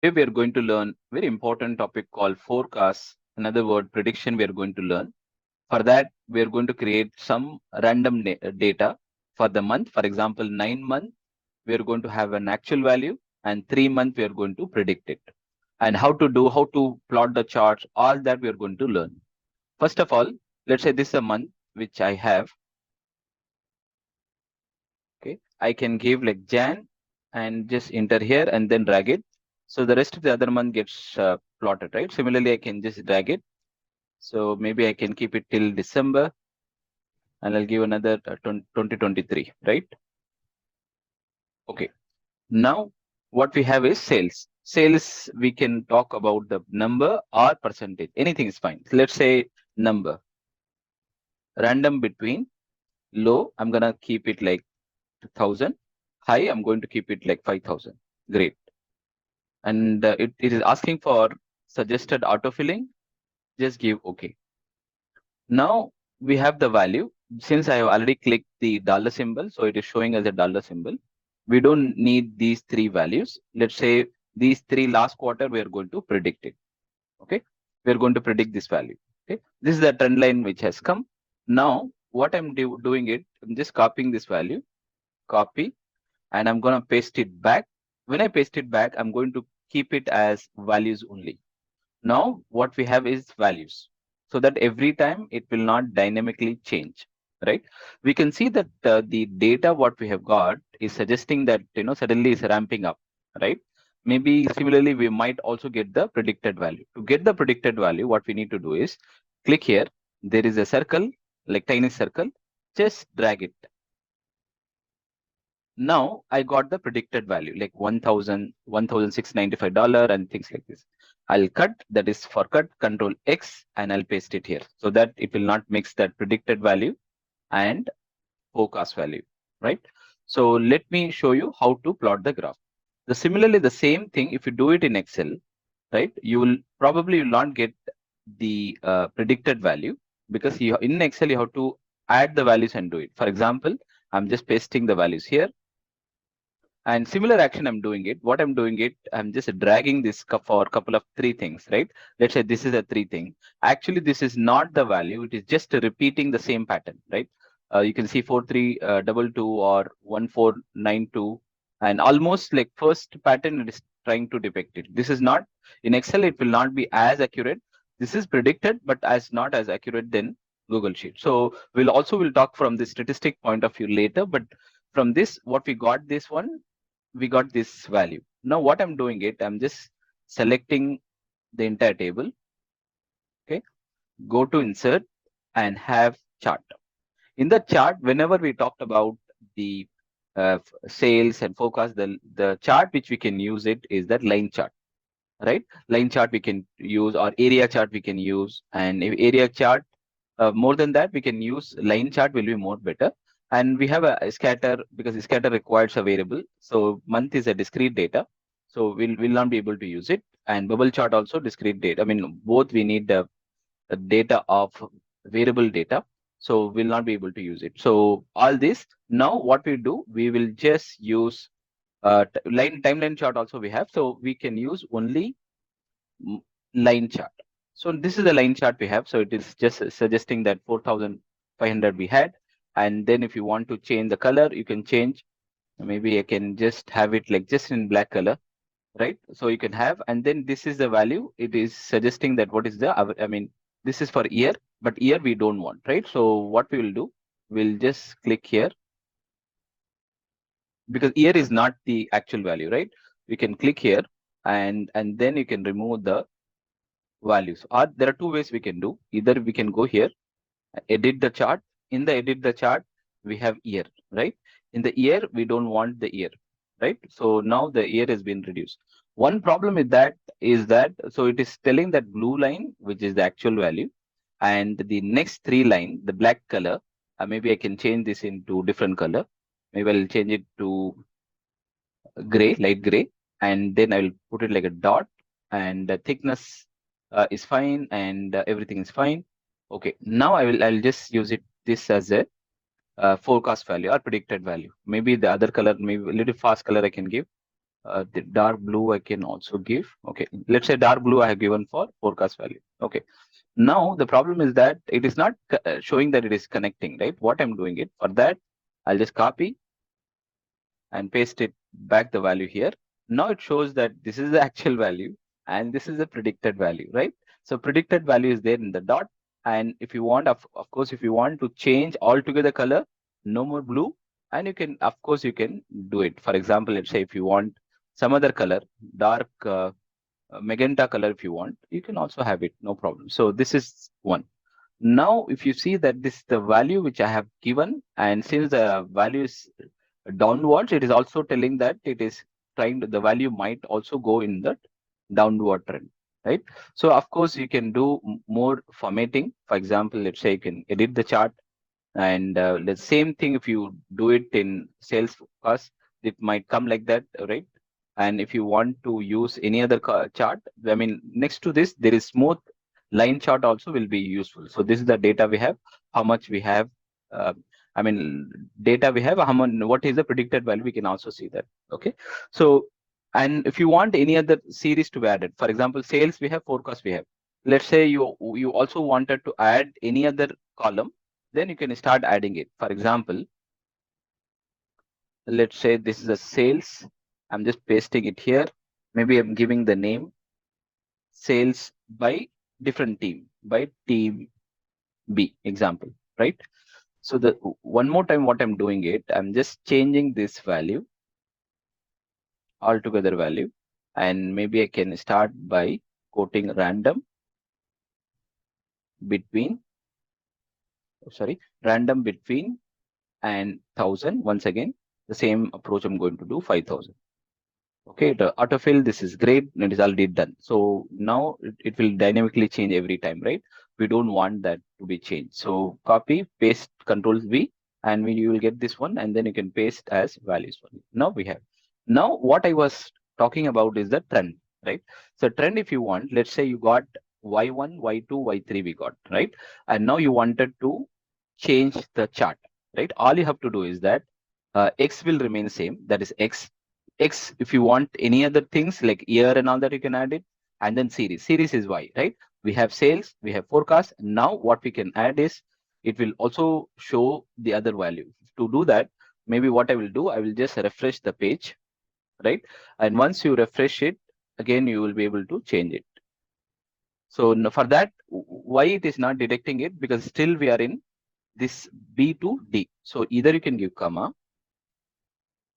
Today we are going to learn very important topic called forecast. Another word prediction we are going to learn. For that, we are going to create some random data for the month. For example, 9 months, we are going to have an actual value, and 3 months we are going to predict it. And how to plot the charts, all that we are going to learn. First of all, let's say this is a month which I have. Okay, I can give like Jan and just enter here and then drag it. So the rest of the other month gets plotted, right? Similarly, I can just drag it. So maybe I can keep it till December and I'll give another 2023, right? Okay. Now what we have is sales. Sales, we can talk about the number or percentage. Anything is fine. Let's say number. Random between low, I'm gonna keep it like 1000. High, I'm going to keep it like 5000. Great. And it is asking for suggested autofilling. Just give OK. Now we have the value. Since I have already clicked the dollar symbol, so it is showing as a dollar symbol. We don't need these three values. Let's say these three last quarter, we are going to predict it. Okay. We are going to predict this value. Okay. This is the trend line which has come. Now what I'm doing it, I'm just copying this value, copy, and I'm going to paste it back. When I paste it back, I'm going to keep it as values only. Now what we have is values, so that every time it will not dynamically change, right? We can see that the data what we have got is suggesting that suddenly is ramping up, right? Maybe similarly we might also get the predicted value. To get the predicted value, what we need to do is click here. There is a circle, like tiny circle. Just drag it. Now I got the predicted value like 1000, $1,695 and things like this. I'll cut, that is for cut, control X, and I'll paste it here so that it will not mix that predicted value and forecast value, right? So let me show you how to plot the graph. Similarly, the same thing, if you do it in Excel, right, you will probably not get the predicted value, because in Excel you have to add the values and do it. For example, I'm just pasting the values here. And similar action, I'm doing it. What I'm doing it, I'm just dragging this for a couple of three things, right? Let's say this is a three thing. Actually, this is not the value. It is just repeating the same pattern, right? You can see 4322 or 1492, and almost like first pattern it is trying to depict it. This is not in Excel. It will not be as accurate. This is predicted, but as not as accurate than Google Sheet. So we'll talk from the statistic point of view later, but from this, what we got this one, we got this value. Now what I'm doing it, I'm just selecting the entire table. Okay, go to insert and have chart. In the chart, whenever we talked about the sales and forecast, the chart which we can use it is that line chart, right? Line chart we can use, or area chart we can use, and if area chart, more than that, we can use line chart will be more better. And we have a scatter, because the scatter requires a variable. So month is a discrete data, so we'll not be able to use it. And bubble chart also discrete data. I mean, both we need the data of variable data, so we'll not be able to use it. So all this, now what we do, we will just use timeline chart also we have, so we can use only line chart. So this is the line chart we have. So it is just suggesting that 4500 we had. And then if you want to change the color, you can change. Maybe I can just have it like just in black color, right? So you can have, and then this is the value. It is suggesting that what is the, I mean, this is for year, but year we don't want, right? So what we will do, we'll just click here, because year is not the actual value, right? We can click here, and then you can remove the values. Or there are two ways we can do. Either we can go here, edit the chart. In the edit the chart, we have year, right? In the year, we don't want the year, right? So now the year has been reduced. One problem with that is that, so it is telling that blue line, which is the actual value, and the next three line, the black color, maybe I can change this into different color. Maybe I'll change it to gray, light gray, and then I will put it like a dot, and the thickness is fine, and everything is fine. Okay, now I'll just use it this as a forecast value or predicted value. Maybe the other color, maybe a little fast color I can give. The dark blue I can also give. Okay, let's say dark blue I have given for forecast value. Okay, now the problem is that it is not showing that it is connecting, right? What I'm doing it for that, I'll just copy and paste it back the value here. Now it shows that this is the actual value and this is the predicted value, right? So predicted value is there in the dot. And if you want, of course, if you want to change altogether color, no more blue, and you can, of course, you can do it. For example, let's say if you want some other color, dark magenta color, if you want, you can also have it, no problem. So this is one. Now, if you see that this is the value which I have given, and since the value is downwards, it is also telling that it is trying to, the value might also go in that downward trend, right? So of course you can do more formatting. For example, let's say you can edit the chart, and the same thing if you do it in sales forecast, it might come like that, right? And if you want to use any other chart, I mean, next to this there is smooth line chart also will be useful. So this is the data we have, how much we have, uh, I mean, data we have, how much, what is the predicted value, we can also see that. Okay, so, and if you want any other series to be added, for example, sales we have, forecast we have, let's say you also wanted to add any other column, then you can start adding it. For example, let's say this is a sales, I'm just pasting it here, maybe I'm giving the name sales by different team, by team B example, right? So the one more time what I'm doing it, I'm just changing this value, altogether value, and maybe I can start by quoting random between, sorry, random between and 1000. Once again, the same approach I'm going to do 5000. Okay, the autofill, this is great, it is already done. So now it will dynamically change every time, right? We don't want that to be changed. So copy, paste, control V, and you will get this one, and then you can paste as values for it. Now we have. Now what I was talking about is the trend, right? So trend, if you want, let's say you got Y1, Y2, Y3 we got, right? And now you wanted to change the chart, right? All you have to do is that X will remain same, that is X, if you want any other things like year and all that, you can add it. And then series is Y, right? We have sales, we have forecast. Now what we can add is, it will also show the other value. To do that, maybe what I will do, I will just refresh the page, right? And once you refresh it, again, you will be able to change it. So for that, why it is not detecting it? Because still we are in this B to D. So either you can give comma,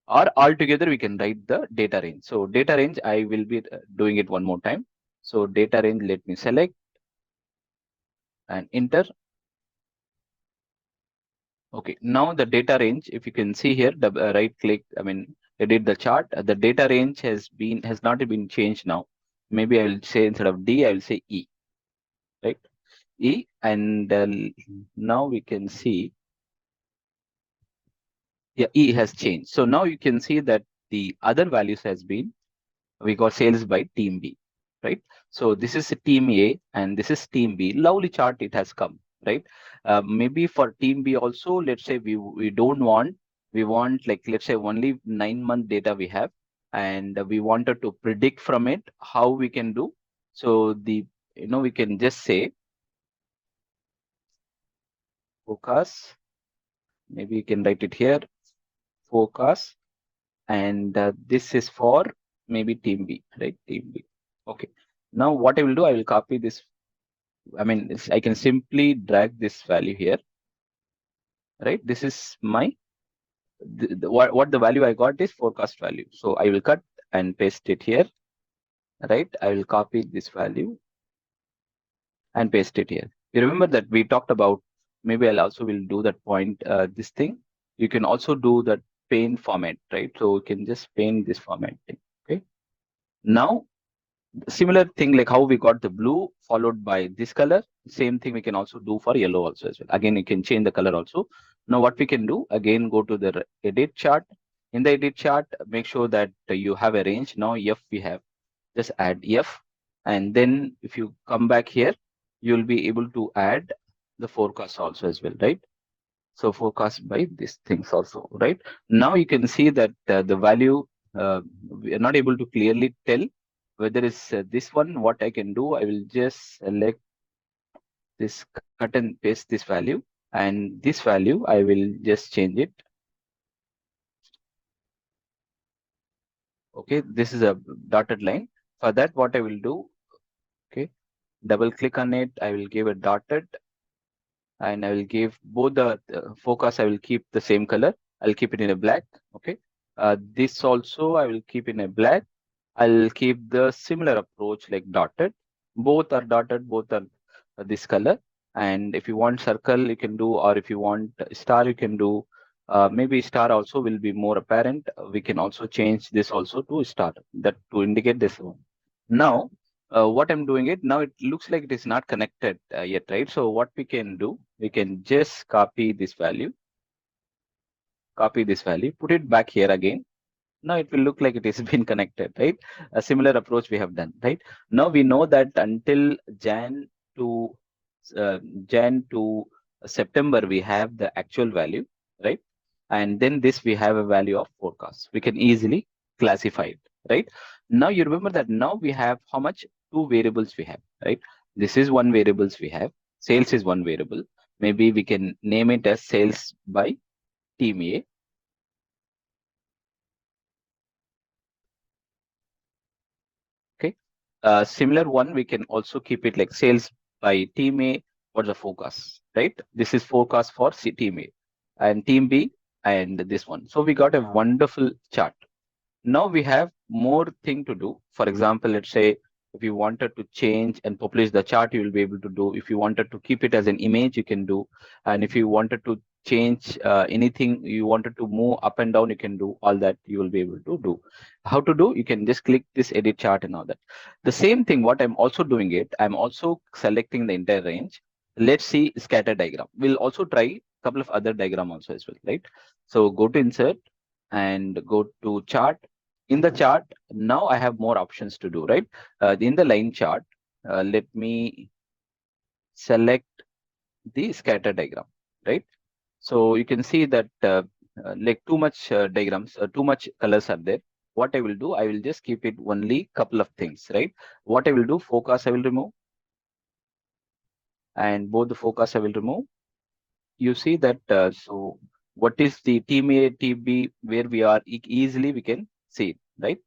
or altogether we can write the data range. So data range, I will be doing it one more time. So data range, let me select and enter. Okay, now the data range, if you can see here, the right click, I mean, edit the chart. The data range has not been changed now. Maybe I will say, instead of D, I will say E, right? E, and now we can see, yeah, E has changed. So now you can see that the other values has been, we got sales by team B, right? So this is team A and this is team B. Lovely chart it has come, right? Maybe for team B also, let's say we don't want, we want, like, let's say only 9-month data we have, and we wanted to predict from it how we can do. So the, we can just say focus, maybe you can write it here, focus, and this is for maybe team B, right? Team B. Okay. Now what I will do, I will copy this. I mean, I can simply drag this value here, right? This is my, what the value I got is forecast value. So I will cut and paste it here, right? I will copy this value and paste it here. You remember that we talked about, maybe I'll also will do that point, this thing. You can also do that pane format, right? So you can just pane this format thing, okay? Now, similar thing like how we got the blue followed by this color, same thing we can also do for yellow also as well. Again, you can change the color also. Now what we can do, again, go to the edit chart. In the edit chart, make sure that you have a range. Now F we have, just add F, and then if you come back here, you'll be able to add the forecast also as well, right? So forecast by these things also, right? Now you can see that the value we are not able to clearly tell whether it's this one. What I can do, I will just select this, cut and paste this value, and this value I will just change it. Okay, this is a dotted line. For that, what I will do, okay, double click on it. I will give a dotted, and I will give both the focus. I will keep the same color. I'll keep it in a black. Okay. This also I will keep in a black. I'll keep the similar approach like dotted. Both are dotted. Both are this color. And if you want circle, you can do, or if you want star, you can do. Maybe star also will be more apparent. We can also change this also to star, that to indicate this one. Now, what I'm doing it now, it looks like it is not connected yet, right? So what we can do, we can just copy this value, put it back here again. Now it will look like it has been connected, right? A similar approach we have done, right? Now we know that until to uh, Jan to September, we have the actual value, right? And then this we have a value of forecast. We can easily classify it, right? Now you remember that now we have how much? Two variables we have, right? This is one variables we have. Sales is one variable. Maybe we can name it as sales by team A. Okay. Similar one, we can also keep it like sales by team A. What's the forecast, right? This is forecast for team A and team B and this one. So we got a wonderful chart. Now we have more thing to do. For example, let's say if you wanted to change and publish the chart, you will be able to do. If you wanted to keep it as an image, you can do. And if you wanted to change anything, you wanted to move up and down, you can do all that. You will be able to do. How to do? You can just click this edit chart and all that. The same thing, what I'm also doing it, I'm also selecting the entire range. Let's see scatter diagram. We'll also try a couple of other diagram also as well, right? So go to insert and go to chart. In the chart, now I have more options to do, right? In the line chart, let me select the scatter diagram, right? So you can see that like too much diagrams, too much colors are there. What I will do, I will just keep it only couple of things, right? What I will do, focus I will remove, and both the focus I will remove. You see that, so what is the team A, team B, where we are, easily we can see it, right?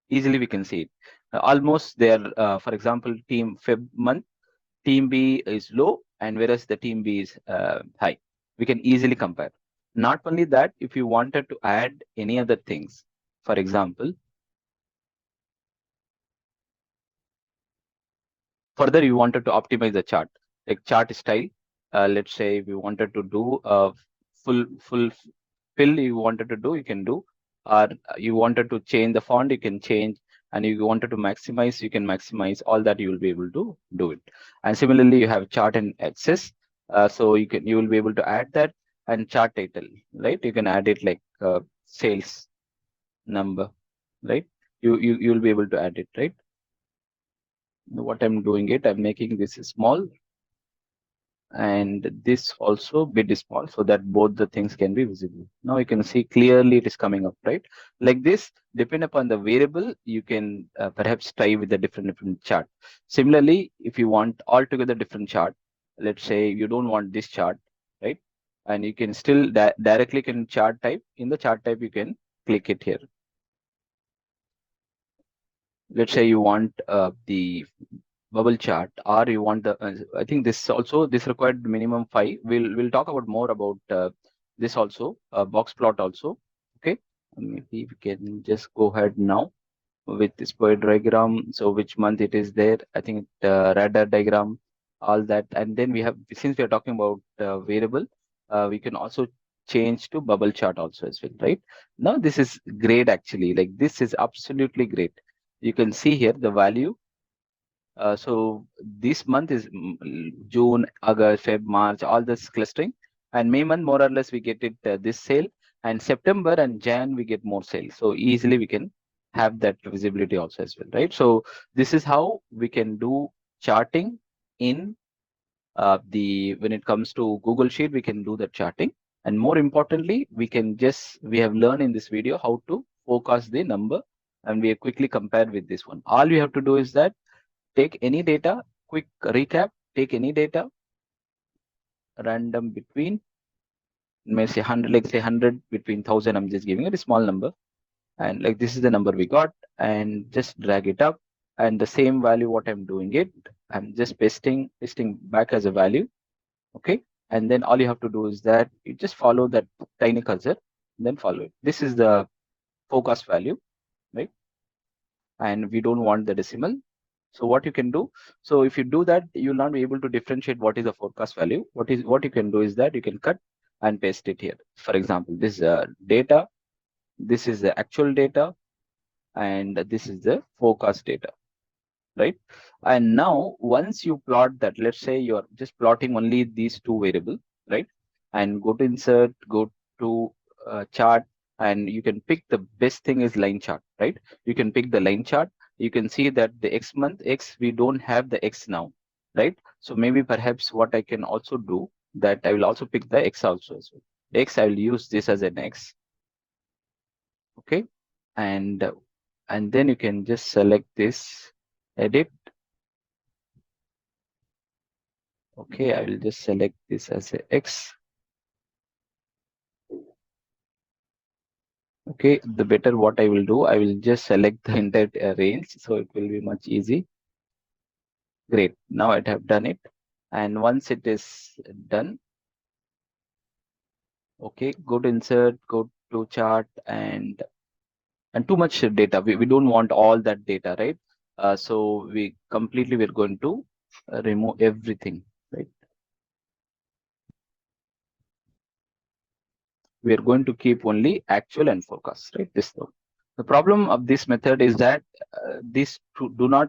Easily we can see it. Almost there, for example, team Feb month, team B is low, and whereas the team B is high. We can easily compare. Not only that, if you wanted to add any other things, for example, further you wanted to optimize the chart, like chart style. Let's say if you wanted to do a full fill, you wanted to do, you can do, or you wanted to change the font, you can change, and you wanted to maximize, you can maximize. All that you will be able to do it. And similarly, you have chart and access, so you will be able to add that. And chart title, right? You can add it like sales number, right? You will be able to add it, right? What I'm doing it, I'm making this small and this also bit small, so that both the things can be visible. Now you can see clearly it is coming up, right? Like this, depend upon the variable, you can perhaps try with a different chart. Similarly, if you want altogether different chart, let's say you don't want this chart, right? And you can still directly can chart type. In the chart type, you can click it here. Let's say you want the bubble chart, or you want the I think this also, this required minimum 5. We'll talk about more about this also, box plot also. Okay, maybe we can just go ahead now with this point diagram. So which month it is there, I think radar diagram, all that. And then we have, since we are talking about variable, we can also change to bubble chart also as well, right? Now this is great actually, like this is absolutely great. You can see here the value. So this month is June, August, Feb, March, all this clustering. And May month, more or less, we get it this sale. And September and Jan, we get more sales. So easily we can have that visibility also as well, right? So this is how we can do charting in when it comes to Google Sheet, we can do the charting. And more importantly, we have learned in this video how to forecast the number, and we have quickly compared with this one. All you have to do is that take any data, quick recap, take any data, random between, may say 100, like say 100 between 1000, I'm just giving it a small number. And like this is the number we got, and just drag it up. And the same value, what I'm doing it, I'm just pasting back as a value. Okay. And then all you have to do is that you just follow that tiny cursor, then follow it. This is the forecast value, right? And we don't want the decimal. So what you can do, so if you do that, you'll not be able to differentiate what is the forecast value. What you can do is that you can cut and paste it here. For example, this data, this is the actual data, and this is the forecast data, right? And now once you plot that, let's say you're just plotting only these two variables, right? And go to insert, go to chart, and you can pick the best thing is line chart, right? You can pick the line chart. You can see that the X month X, we don't have the X now, right? So maybe perhaps what I can also do, that I will also pick the X also as well. X, I will use this as an X. Okay. And then you can just select this, edit. Okay, I will just select this as a X. Okay, the better what I will do, I will just select the entire range, so it will be much easy. Great, now I have done it. And once it is done, okay, go to insert, go to chart, and too much data. We don't want all that data, right? So we're going to remove everything, right? We are going to keep only actual and forecast, right? This though. The problem of this method is that these do not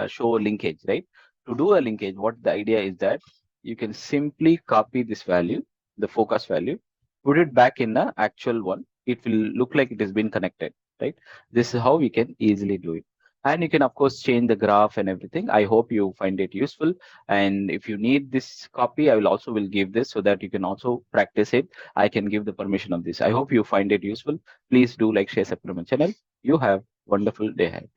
show a linkage, right? To do a linkage, what the idea is that you can simply copy this value, the forecast value, put it back in the actual one. It will look like it has been connected, right? This is how we can easily do it. And you can, of course, change the graph and everything. I hope you find it useful. And if you need this copy, I will give this so that you can also practice it. I can give the permission of this. I hope you find it useful. Please do like, share, subscribe my channel. You have wonderful day ahead.